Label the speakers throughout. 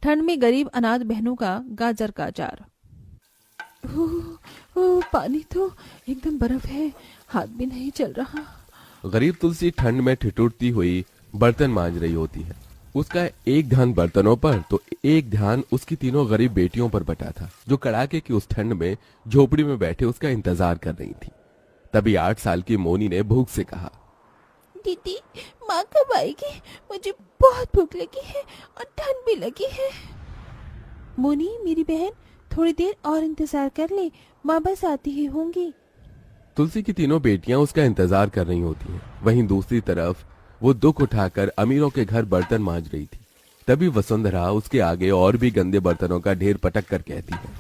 Speaker 1: ठंड में गरीब अनाथ बहनों का गाजर का अचार। पानी तो एकदम बर्फ है, हाथ भी नहीं चल रहा।
Speaker 2: गरीब तुलसी ठंड में ठिठुरती हुई बर्तन मांज रही होती है। उसका एक ध्यान बर्तनों पर तो एक ध्यान उसकी तीनों गरीब बेटियों पर बटा था, जो कड़ाके की उस ठंड में झोपड़ी में बैठे उसका इंतजार कर रही थी। तभी 8 साल की मोनी ने भूख से कहा,
Speaker 1: दीदी, माँ कब आएगी? मुझे बहुत भूख लगी है और ठंड भी लगी है। मोनी मेरी बहन, थोड़ी देर और इंतजार कर ले, माँ बस आती ही होंगी।
Speaker 2: तुलसी की तीनों बेटियां उसका इंतजार कर रही होती हैं। वहीं दूसरी तरफ वो दुख उठाकर अमीरों के घर बर्तन मांज रही थी। तभी वसुंधरा उसके आगे और भी गंदे बर्तनों का ढेर पटक कर कहती है,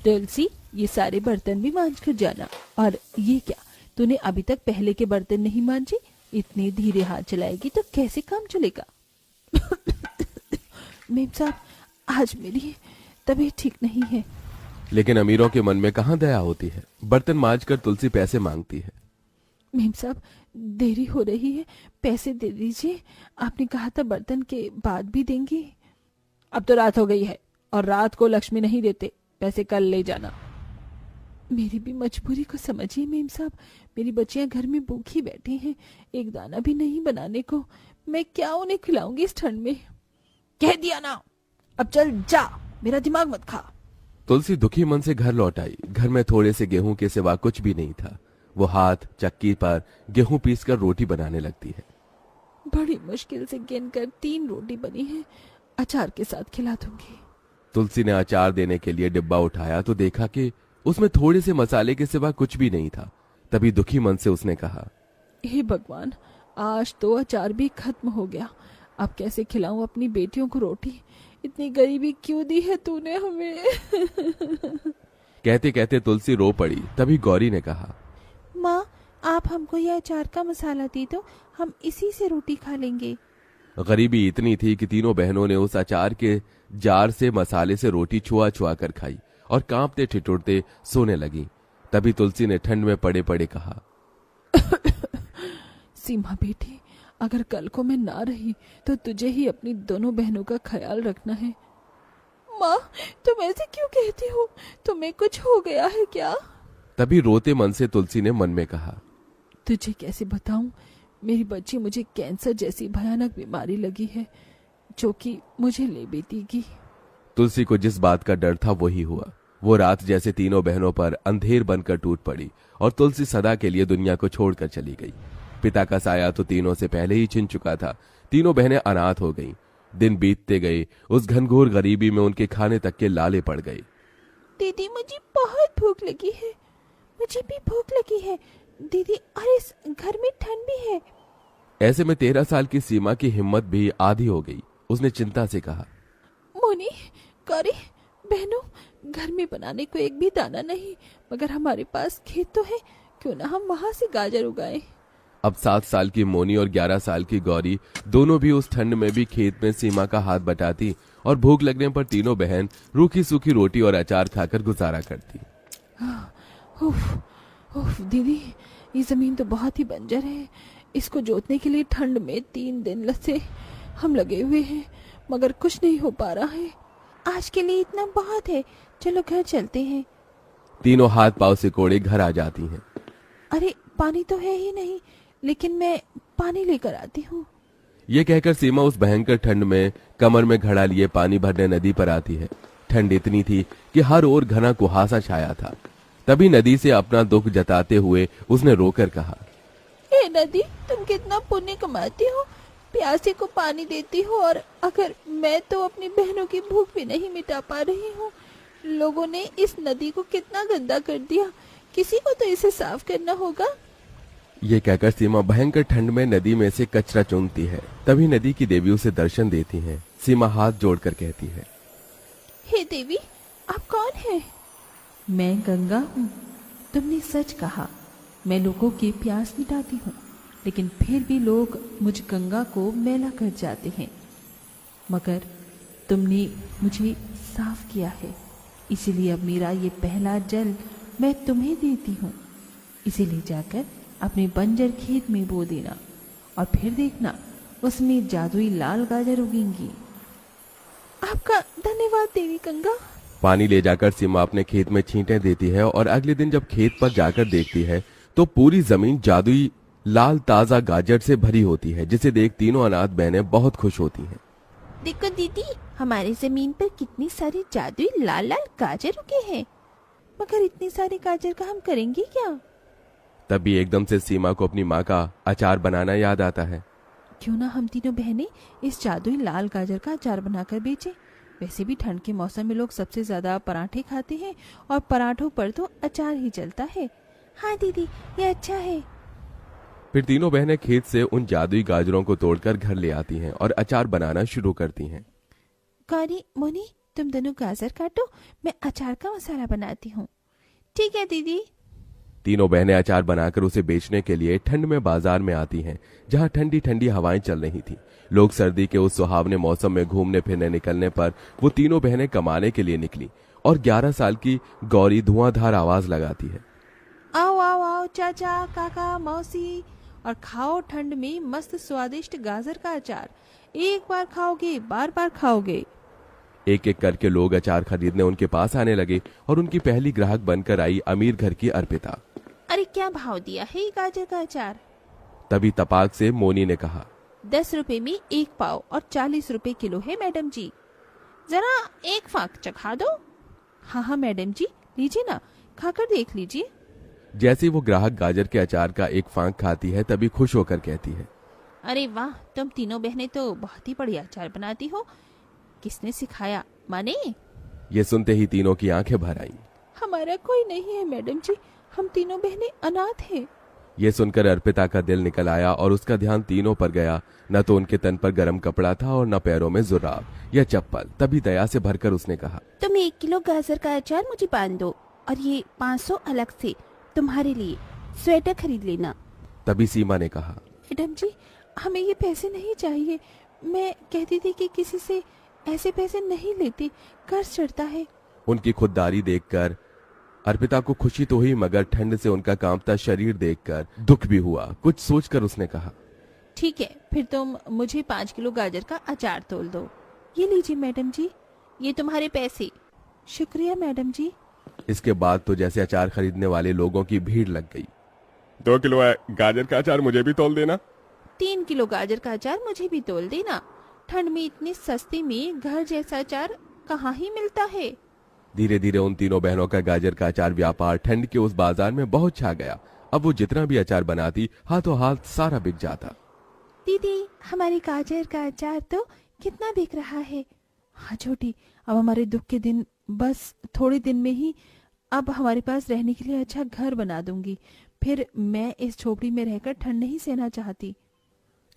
Speaker 1: तुलसी, ये सारे बर्तन भी मांज कर जाना। और ये क्या, तूने अभी तक पहले के बर्तन नहीं मांजे? इतने धीरे हाथ चलाएगी तो कैसे काम चलेगा? मेम साहब, आज मेरी तबीयत ठीक नहीं है।
Speaker 2: लेकिन अमीरों के मन में कहाँ दया होती है। बर्तन मांज कर तुलसी पैसे मांगती है।
Speaker 1: मेम साहब, देरी हो रही है, पैसे दे दीजिए। आपने कहा था बर्तन के बाद भी देंगे। अब तो रात हो गई है और रात को लक्ष्मी नहीं देते, पैसे कल ले जाना। मेरी भी मजबूरी को समझिए मेम साहब, मेरी बच्चियां घर में भूखी बैठी हैं, एक दाना भी नहीं बनाने को। मैं क्या उन्हें खिलाऊंगी इस ठंड में? कह दिया ना, अब चल जा, मेरा दिमाग मत खा।
Speaker 2: तुलसी दुखी मन से घर लौट आई। घर में थोड़े से गेहूं के सिवा कुछ भी नहीं था। वो हाथ चक्की पर गेहूं पीसकर रोटी बनाने लगती है।
Speaker 1: बड़ी मुश्किल से गिनकर 3 रोटी बनी है, अचार के साथ खिला दूंगी।
Speaker 2: तुलसी ने अचार देने के लिए डिब्बा उठाया तो देखा कि उसमें थोड़े से मसाले के सिवा कुछ भी नहीं था। तभी दुखी मन से उसने कहा,
Speaker 1: हे भगवान, आज तो अचार भी खत्म हो गया। अब कैसे खिलाऊं अपनी बेटियों को रोटी? इतनी गरीबी क्यों दी है तूने हमें?
Speaker 2: कहते कहते तुलसी रो पड़ी। तभी गौरी ने कहा,
Speaker 1: माँ, आप हमको यह अचार का मसाला दे दो, हम इसी से रोटी खा लेंगे।
Speaker 2: गरीबी इतनी थी कि तीनों बहनों ने उस अचार के जार से मसाले से रोटी छुआ छुआ कर खाई और कांपते ठिठुरते सोने लगी। तभी तुलसी ने ठंड में पड़े पड़े कहा,
Speaker 1: सीमा बेटी, अगर कल को मैं ना रही तो तुझे ही अपनी दोनों बहनों का ख्याल रखना है। माँ, तुम ऐसे क्यों कहती हो? तुम्हें कुछ हो गया है क्या?
Speaker 2: तभी रोते मन से तुलसी ने मन में कहा,
Speaker 1: तुझे कैसे बताऊं, मेरी बच्ची, मुझे कैंसर जैसी भयानक बीमारी लगी है जो कि मुझे ले बीतेगी।
Speaker 2: तुलसी को जिस बात का डर था वही हुआ। वो रात जैसे तीनों बहनों पर अंधेर बनकर टूट पड़ी और तुलसी सदा के लिए दुनिया को छोड़कर चली गई। पिता का साया तो तीनों से पहले ही छिन चुका था। तीनों बहनें अनाथ हो गईं। दिन बीतते गए, उस घनघोर गरीबी में उनके खाने तक के लाले पड़ गए।
Speaker 1: दीदी, मुझे बहुत भूख लगी है। मुझे भी भूख लगी है दीदी, और इस घर में ठंड भी है।
Speaker 2: ऐसे में 13 साल की सीमा की हिम्मत भी आधी हो गई। उसने चिंता से कहा,
Speaker 1: मोनी, गौरी, बहनों, घर में बनाने को एक भी दाना नहीं, मगर हमारे पास खेत तो है, क्यों ना हम वहां से गाजर उगाएं।
Speaker 2: अब 7 साल की मोनी और 11 साल की गौरी दोनों भी उस ठंड में भी खेत में सीमा का हाथ बटाती और भूख लगने पर तीनों बहन रूखी सूखी रोटी और अचार खाकर गुजारा करती।
Speaker 1: उफ, दीदी, ये जमीन तो बहुत ही बंजर है। इसको जोतने के लिए ठंड में 3 दिन से हम लगे हुए हैं, मगर कुछ नहीं हो पा रहा है। आज के लिए इतना बहुत है, चलो घर चलते हैं।
Speaker 2: तीनों हाथ पांव सिकोड़े घर आ जाती हैं।
Speaker 1: अरे, पानी तो है ही नहीं, लेकिन मैं पानी लेकर आती हूँ।
Speaker 2: ये कहकर सीमा उस भयंकर ठंड में कमर में घड़ा लिए पानी भरने नदी पर आती है। ठंड इतनी थी कि हर ओर घना कुहासा छाया था। तभी नदी से अपना दुख जताते हुए उसने रोकर कहा,
Speaker 1: हे नदी, तुम कितना पुण्य कमाती हो, प्यासे को पानी देती हो, और अगर मैं तो अपनी बहनों की भूख भी नहीं मिटा पा रही हूँ। लोगों ने इस नदी को कितना गंदा कर दिया, किसी को तो इसे साफ करना होगा।
Speaker 2: ये कहकर सीमा भयंकर ठंड में नदी में से कचरा चूमती है। तभी नदी की देवी उसे दर्शन देती हैं। सीमा हाथ जोड़कर कहती है,
Speaker 1: हे देवी, आप कौन हैं? मैं गंगा हूँ। तुमने सच कहा, मैं लोगों की प्यास मिटाती हूँ, लेकिन फिर भी लोग मुझ गंगा को मैला कर जाते हैं। मगर तुमने मुझे साफ किया है, इसीलिए अब मेरा ये पहला जल मैं तुम्हें देती हूँ। इसे ले जाकर अपने बंजर खेत में बो देना, और फिर देखना उसमें जादुई लाल गाजर उगेंगी। आपका धन्यवाद देवी गंगा।
Speaker 2: पानी ले जाकर सीमा अपने खेत में छींटे देती है और अगले दिन जब खेत पर जाकर देखती है तो पूरी जमीन जादुई लाल ताजा गाजर से भरी होती है, जिसे देख तीनों अनाथ बहनें बहुत खुश होती हैं।
Speaker 1: देखो दीदी, हमारी जमीन पर कितनी सारी जादुई लाल लाल गाजर उगे हैं, मगर इतनी सारी गाजर का हम करेंगे क्या?
Speaker 2: तभी एकदम से सीमा को अपनी माँ का अचार बनाना याद आता है।
Speaker 1: क्यों ना हम तीनों बहनें इस जादुई लाल गाजर का अचार बनाकर बेचें। वैसे भी ठंड के मौसम में लोग सबसे ज्यादा पराठे खाते हैं और पराठों पर तो अचार ही चलता है। हाँ दीदी, ये अच्छा है।
Speaker 2: फिर तीनों बहनें खेत से उन जादुई गाजरों को तोड़कर घर ले आती हैं और अचार बनाना शुरू करती हैं।
Speaker 1: गौरी, मोनी, तुम दोनों गाजर काटो, मैं अचार का मसाला बनाती हूँ। ठीक है दीदी।
Speaker 2: तीनों बहनें अचार बनाकर उसे बेचने के लिए ठंड में बाजार में आती हैं, जहां ठंडी ठंडी हवाएं चल रही थी। लोग सर्दी के उस सुहावने मौसम में घूमने फिरने निकलने पर वो तीनों बहनें कमाने के लिए निकली और 11 साल की गौरी धुआंधार आवाज लगाती है।
Speaker 1: आओ आओ आओ चाचा, काका, मौसी, और खाओ ठंड में मस्त स्वादिष्ट गाजर का अचार। एक बार खाओगे बार बार खाओगे।
Speaker 2: एक एक करके लोग अचार खरीदने उनके पास आने लगे और उनकी पहली ग्राहक बनकर आई अमीर घर की अर्पिता।
Speaker 1: अरे क्या भाव दिया है ये गाजर का अचार?
Speaker 2: तभी तपाक से मोनी ने कहा,
Speaker 1: 10 रुपए में 1 पाव और 40 रुपए किलो है मैडम जी। जरा एक फाक चखा दो। हाँ हाँ मैडम जी, लीजिए ना, खाकर देख लीजिए।
Speaker 2: जैसे ही वो ग्राहक गाजर के अचार का एक फांक खाती है तभी खुश होकर कहती है,
Speaker 1: अरे वाह, तुम तीनों बहनें तो बहुत ही बढ़िया अचार बनाती हो। किसने सिखाया? माने?
Speaker 2: ये सुनते ही तीनों की आंखें भर आईं।
Speaker 1: हमारा कोई नहीं है मैडम जी, हम तीनों बहनें अनाथ हैं।
Speaker 2: ये सुनकर अर्पिता का दिल निकल आया और उसका ध्यान तीनों पर गया। न तो उनके तन पर गर्म कपड़ा था और न पैरों में जुराब या चप्पल। तभी दया से भरकर उसने कहा,
Speaker 1: तुम 1 किलो गाजर का अचार मुझे बांध दो और ये 500 अलग से तुम्हारे लिए स्वेटर खरीद लेना।
Speaker 2: तभी सीमा ने कहा,
Speaker 1: मैडम जी, हमें ये पैसे नहीं चाहिए। मैं कहती थी कि किसी से ऐसे पैसे नहीं लेती, कर्ज चढ़ता है।
Speaker 2: उनकी खुददारी देखकर अर्पिता को खुशी तो हुई, मगर ठंड से उनका कांपता शरीर देखकर दुख भी हुआ। कुछ सोचकर उसने कहा,
Speaker 1: ठीक है, फिर तुम मुझे 5 किलो गाजर का अचार तोल दो। ये लीजिए मैडम जी, ये तुम्हारे पैसे। शुक्रिया मैडम जी।
Speaker 2: इसके बाद तो जैसे अचार खरीदने वाले लोगों की भीड़ लग गई। 2 किलो गाजर का अचार मुझे भी तोल देना।
Speaker 1: 3 किलो गाजर का अचार मुझे भी तोल देना। ठंड में इतनी सस्ते में घर जैसा अचार कहाँ ही मिलता है।
Speaker 2: धीरे धीरे उन तीनों बहनों का गाजर का अचार व्यापार ठंड के उस बाजार में बहुत छा गया। अब वो जितना भी अचार बनाती हाथों हाथ सारा बिक जाता।
Speaker 1: दीदी, हमारी गाजर का अचार तो कितना बिक रहा है। हाँ छोटी, अब हमारे दुख के दिन बस थोड़े दिन में ही अब हमारे पास रहने के लिए अच्छा घर बना दूंगी। फिर मैं इस झोपड़ी में रहकर ठंड नहीं सहना चाहती।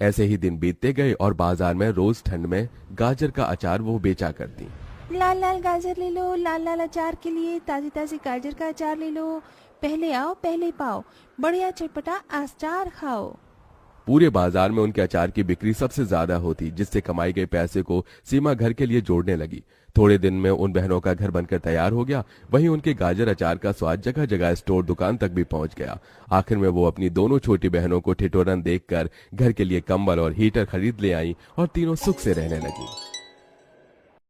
Speaker 2: ऐसे ही दिन बीतते गए और बाजार में रोज ठंड में गाजर का अचार वो बेचा करती।
Speaker 1: लाल लाल गाजर ले लो, लाल लाल अचार के लिए ताजी ताजी गाजर का अचार ले लो। पहले आओ पहले पाओ, बढ़िया चटपटा अचार खाओ।
Speaker 2: पूरे बाजार में उनके अचार की बिक्री सबसे ज्यादा होती, जिससे कमाई गए पैसे को सीमा घर के लिए जोड़ने लगी। थोड़े दिन में उन बहनों का घर बनकर तैयार हो गया। वहीं उनके गाजर अचार का स्वाद जगह जगह स्टोर दुकान तक भी पहुंच गया। आखिर में वो अपनी दोनों छोटी बहनों को ठिठुरन देखकर घर के लिए कंबल और हीटर खरीद ले आई और तीनों सुख से रहने लगी।